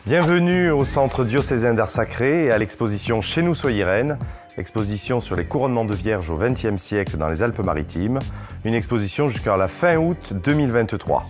Bienvenue au Centre diocésain d'art sacré et à l'exposition Chez nous soyez reine, exposition sur les couronnements de vierges au XXe siècle dans les Alpes-Maritimes, une exposition jusqu'à la fin août 2023.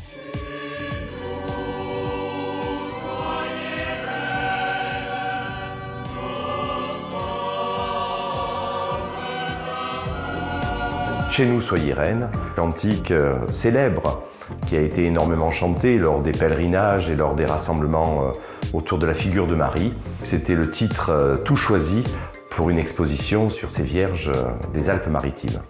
Chez nous soyez reine, cantique célèbre qui a été énormément chanté lors des pèlerinages et lors des rassemblements autour de la figure de Marie. C'était le titre tout choisi pour une exposition sur ces vierges des Alpes-Maritimes.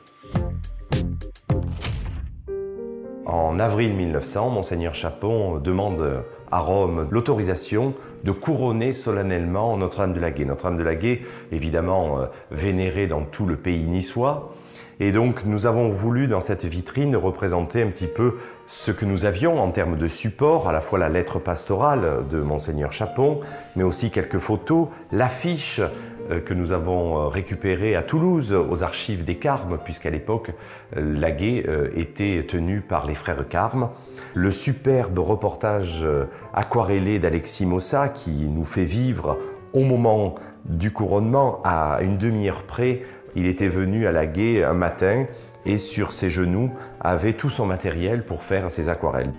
En avril 1900, Monseigneur Chapon demande à Rome l'autorisation de couronner solennellement Notre-Dame de Laguet. Notre-Dame de Laguet, évidemment vénérée dans tout le pays niçois. Et donc nous avons voulu dans cette vitrine représenter un petit peu ce que nous avions en termes de support, à la fois la lettre pastorale de Monseigneur Chapon, mais aussi quelques photos, l'affiche que nous avons récupérée à Toulouse aux archives des Carmes, puisqu'à l'époque Laguet était tenu par les frères Carmes. Le superbe reportage aquarellé d'Alexis Mossa qui nous fait vivre au moment du couronnement à une demi-heure près. Il était venu à Laguet un matin et sur ses genoux avait tout son matériel pour faire ses aquarelles.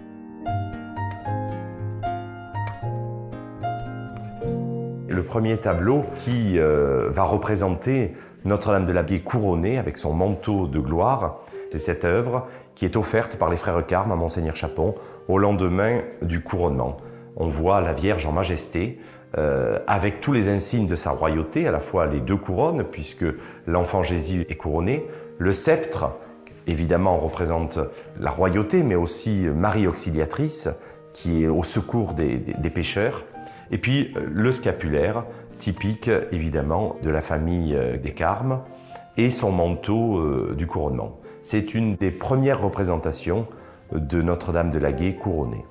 Le premier tableau qui va représenter Notre-Dame de Laguet couronnée avec son manteau de gloire, c'est cette œuvre qui est offerte par les frères Carmes à Monseigneur Chapon au lendemain du couronnement. On voit la Vierge en majesté, avec tous les insignes de sa royauté, à la fois les deux couronnes, puisque l'enfant Jésus est couronné, le sceptre, évidemment, représente la royauté, mais aussi Marie Auxiliatrice, qui est au secours des pécheurs, et puis le scapulaire, typique, évidemment, de la famille des Carmes, et son manteau du couronnement. C'est une des premières représentations de Notre-Dame de Laguet couronnée.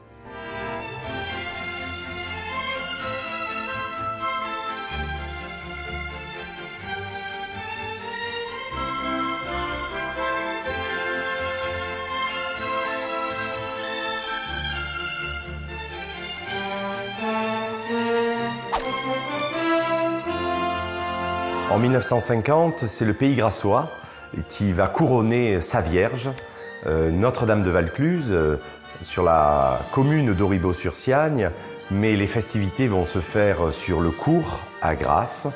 En 1950, c'est le Pays grassois qui va couronner sa Vierge, Notre-Dame de Valcluse, sur la commune d'Auribeau-sur-Siagne, mais les festivités vont se faire sur le cours à Grasse,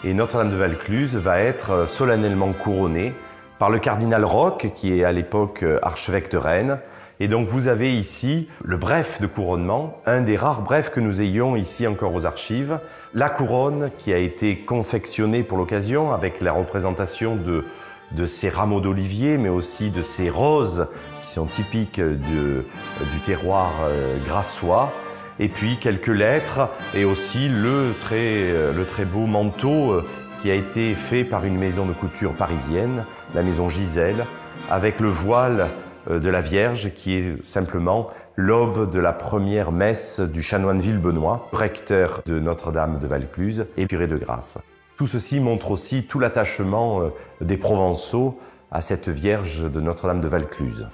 et Notre-Dame de Valcluse va être solennellement couronnée par le cardinal Roch, qui est à l'époque archevêque de Rennes. Et donc vous avez ici le bref de couronnement, un des rares brefs que nous ayons ici encore aux archives. La couronne qui a été confectionnée pour l'occasion avec la représentation de ces rameaux d'olivier, mais aussi de ces roses qui sont typiques du terroir grassois. Et puis quelques lettres et aussi le très beau manteau qui a été fait par une maison de couture parisienne, la maison Giselle, avec le voile de la Vierge qui est simplement l'aube de la première messe du chanoine Villebenoît, recteur de Notre-Dame de Valcluse et curé de Grasse. Tout ceci montre aussi tout l'attachement des Provençaux à cette Vierge de Notre-Dame de Valcluse.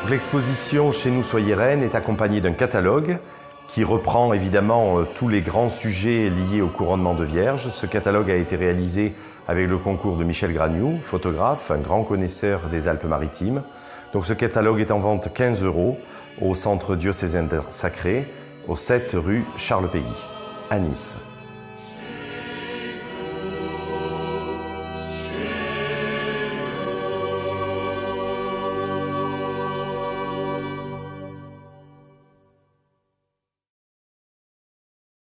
L'exposition Chez nous soyez reine est accompagnée d'un catalogue qui reprend évidemment tous les grands sujets liés au couronnement de Vierge. Ce catalogue a été réalisé avec le concours de Michel Gragnoux, photographe, un grand connaisseur des Alpes-Maritimes. Donc ce catalogue est en vente 15 € au Centre diocésain d'art sacré, au 7 rue Charles Péguy, à Nice.